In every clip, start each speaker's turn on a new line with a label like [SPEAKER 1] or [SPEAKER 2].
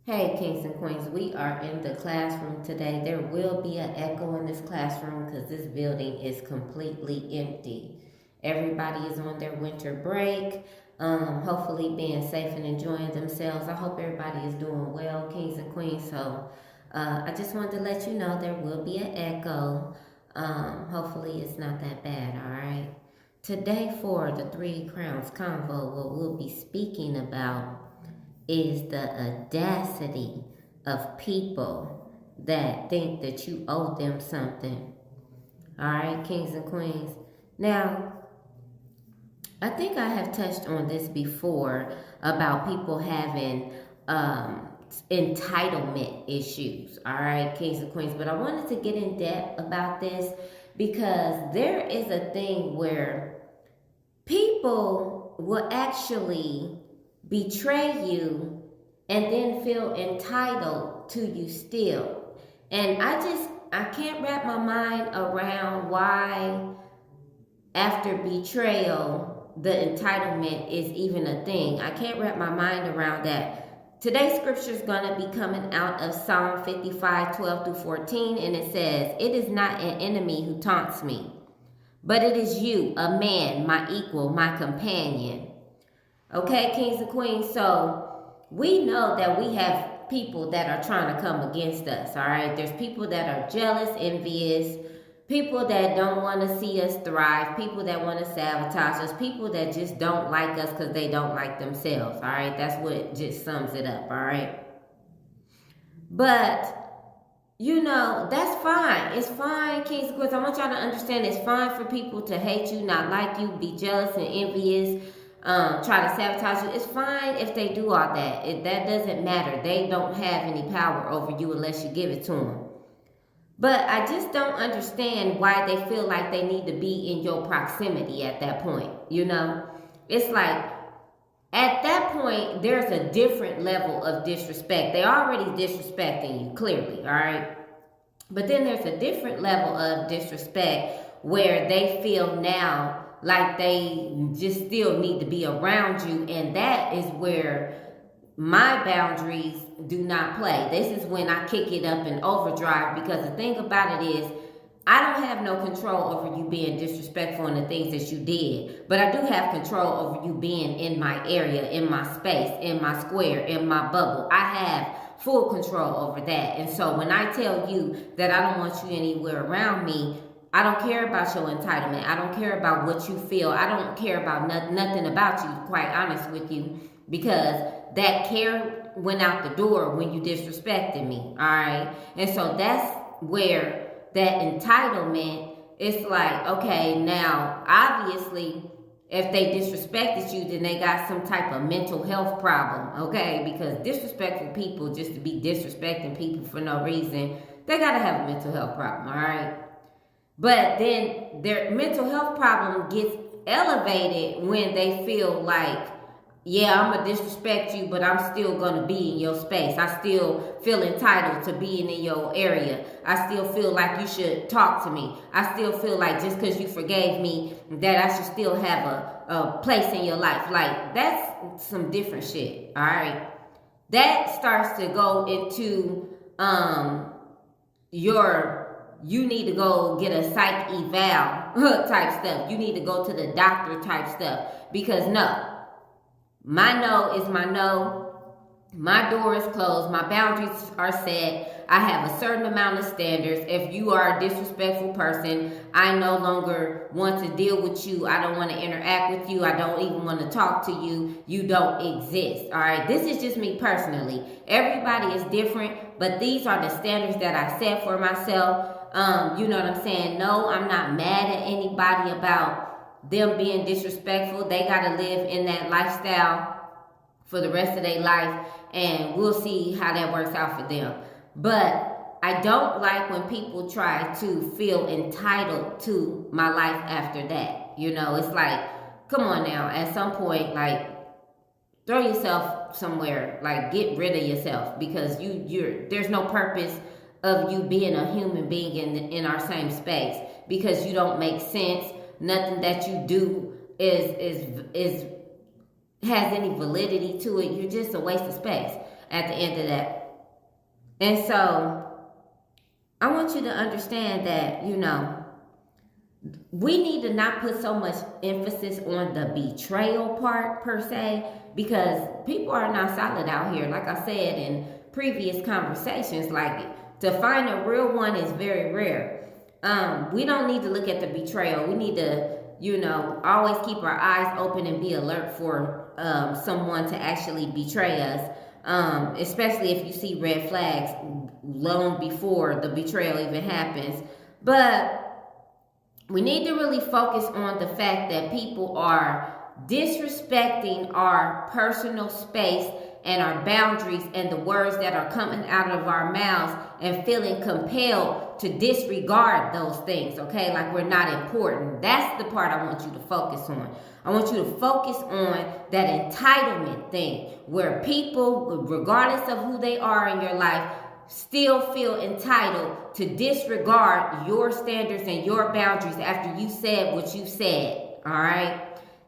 [SPEAKER 1] Hey, kings and queens, we are in the classroom today. There will be an echo in this classroom because this building is completely empty. Everybody is on their winter break, hopefully being safe and enjoying themselves. I hope everybody is doing well, kings and queens. So I just wanted to let you know there will be an echo. Hopefully it's not that bad, all right? Today for the Three Crowns Convo, what we'll be speaking about is the audacity of people that think that you owe them something. All right, kings and queens. Now, I think I have touched on this before about people having entitlement issues. All right, kings and queens. But I wanted to get in depth about this because there is a thing where people will actually betray you and then feel entitled to you still. And I can't wrap my mind around why after betrayal the entitlement is even a thing. I can't wrap my mind around that. Today's scripture is going to be coming out of Psalm 55:12-14, and it says, "It is not an enemy who taunts me, but it is you, a man, my equal, my companion." Okay, kings and queens, so we know that we have people that are trying to come against us, all right? There's people that are jealous, envious, people that don't want to see us thrive, people that want to sabotage us, people that just don't like us because they don't like themselves, all right? That's what just sums it up, all right? But that's fine. It's fine, kings and queens. I want y'all to understand it's fine for people to hate you, not like you, be jealous and envious, try to sabotage you. It's fine if they do all that. That doesn't matter. They don't have any power over you unless you give it to them. But I just don't understand why they feel like they need to be in your proximity at that point. It's like at that point, there's a different level of disrespect. They're already disrespecting you, clearly, all right? But then there's a different level of disrespect where they feel now like they just still need to be around you, and that is where my boundaries do not play. This is when I kick it up in overdrive, because the thing about it is I don't have no control over you being disrespectful in the things that you did, but I do have control over you being in my area, in my space, in my square, in my bubble. I have full control over that. And so when I tell you that I don't want you anywhere around me, I don't care about your entitlement. I don't care about what you feel. I don't care about nothing about you, quite honest with you, because that care went out the door when you disrespected me, all right? And so that's where that entitlement, it's like, okay, now, obviously, if they disrespected you, then they got some type of mental health problem, okay? Because disrespectful people, just to be disrespecting people for no reason, they got to have a mental health problem, all right? But then their mental health problem gets elevated when they feel like, yeah, I'm going to disrespect you, but I'm still going to be in your space. I still feel entitled to being in your area. I still feel like you should talk to me. I still feel like just because you forgave me, that I should still have a place in your life. Like, that's some different shit, all right? That starts to go into you need to go get a psych eval type stuff. You need to go to the doctor type stuff. Because no. My no is my no. My door is closed. My boundaries are set. I have a certain amount of standards. If you are a disrespectful person, I no longer want to deal with you. I don't want to interact with you. I don't even want to talk to you. You don't exist. All right. This is just me personally. Everybody is different, but these are the standards that I set for myself. You know what I'm saying? No, I'm not mad at anybody about them being disrespectful. They got to live in that lifestyle for the rest of their life, and we'll see how that works out for them. But I don't like when people try to feel entitled to my life after that. It's like, come on now, at some point, like, throw yourself somewhere, like, get rid of yourself, because there's no purpose of you being a human being in our same space, because you don't make sense. Nothing that you do is has any validity to it. You're just a waste of space. at the end of that. And so I want you to understand that, we need to not put so much emphasis on the betrayal part per se, because people are not solid out here. Like I said in previous conversations, like to find a real one is very rare. We don't need to look at the betrayal. We need to, always keep our eyes open and be alert for someone to actually betray us. Especially if you see red flags long before the betrayal even happens. But we need to really focus on the fact that people are disrespecting our personal space and our boundaries and the words that are coming out of our mouths, and feeling compelled to disregard those things, okay? Like we're not important. That's the part I want you to focus on. I want you to focus on that entitlement thing, where people, regardless of who they are in your life, still feel entitled to disregard your standards and your boundaries after you said what you said, all right?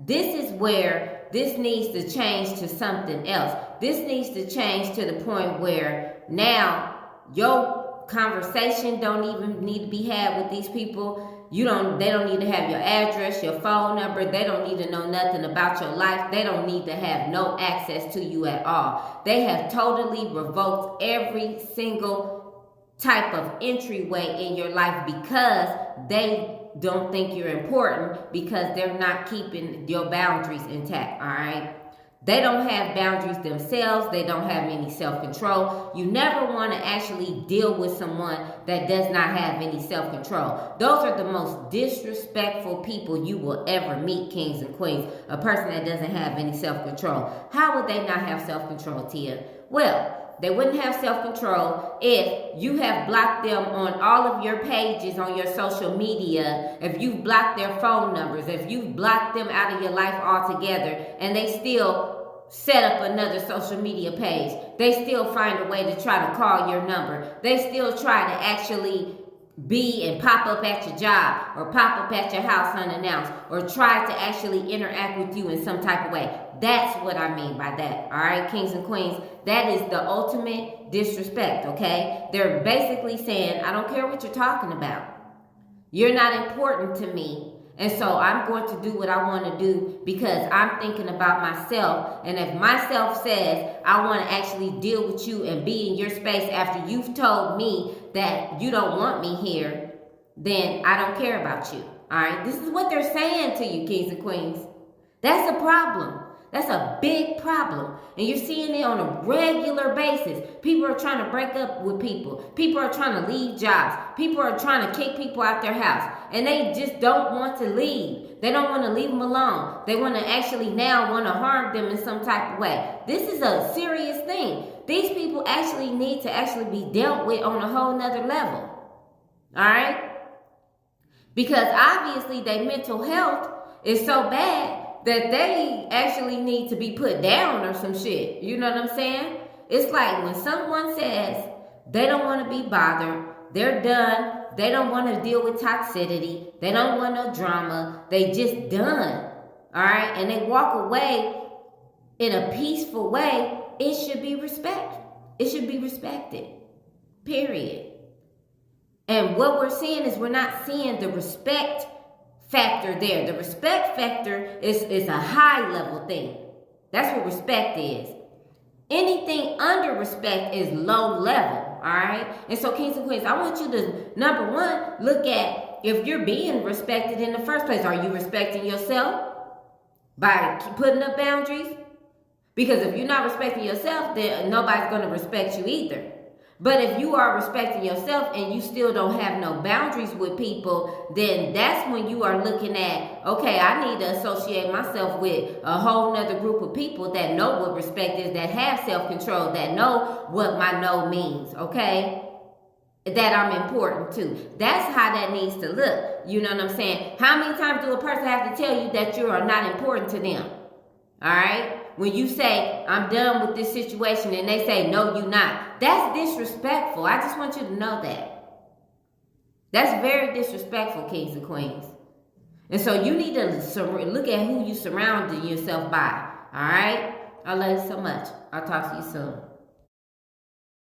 [SPEAKER 1] This is where this needs to change to something else. This needs to change to the point where now your conversation don't even need to be had with these people. They don't need to have your address, your phone number. They don't need to know nothing about your life. They don't need to have no access to you at all. They have totally revoked every single type of entryway in your life because they don't think you're important, because they're not keeping your boundaries intact, all right? They don't have boundaries themselves. They don't have any self-control. You never want to actually deal with someone that does not have any self-control. Those are the most disrespectful people you will ever meet, kings and queens. A person that doesn't have any self-control. How would they not have self-control, Tia? Well, they wouldn't have self-control if you have blocked them on all of your pages on your social media, if you've blocked their phone numbers, if you've blocked them out of your life altogether, and they still set up another social media page. They still find a way to try to call your number. They still try to actually be and pop up at your job or pop up at your house unannounced, or try to actually interact with you in some type of way. That's what I mean by that, all right, kings and queens? That is the ultimate disrespect, okay? They're basically saying, I don't care what you're talking about. You're not important to me. And so I'm going to do what I want to do because I'm thinking about myself. And if myself says I want to actually deal with you and be in your space after you've told me that you don't want me here, then I don't care about you. All right? This is what they're saying to you, kings and queens. That's a problem. That's a big problem. And you're seeing it on a regular basis. People are trying to break up with people. People are trying to leave jobs. People are trying to kick people out their house. And they just don't want to leave. They don't want to leave them alone. They want to actually now want to harm them in some type of way. This is a serious thing. These people actually need to actually be dealt with on a whole nother level. All right? Because obviously their mental health is so bad that they actually need to be put down or some shit. You know what I'm saying? It's like when someone says they don't want to be bothered, they're done, they don't want to deal with toxicity, they don't want no drama, they just done. All right? And they walk away in a peaceful way, it should be respect. It should be respected. Period. And what we're seeing is we're not seeing the respect factor there. The respect factor is a high level thing. That's what respect is. Anything under respect is low level, all right? And so, kings and queens, I want you to, number one, look at if you're being respected in the first place. Are you respecting yourself by putting up boundaries? Because if you're not respecting yourself, then nobody's going to respect you either. But if you are respecting yourself and you still don't have no boundaries with people, then that's when you are looking at, okay, I need to associate myself with a whole nother group of people that know what respect is, that have self-control, that know what my no means, okay? That I'm important to. That's how that needs to look. You know what I'm saying? How many times do a person have to tell you that you are not important to them? All right? When you say, I'm done with this situation, and they say, no, you're not. That's disrespectful. I just want you to know that. That's very disrespectful, kings and queens. And so you need to look at who you surrounding yourself by. All right? I love you so much. I'll talk to you soon.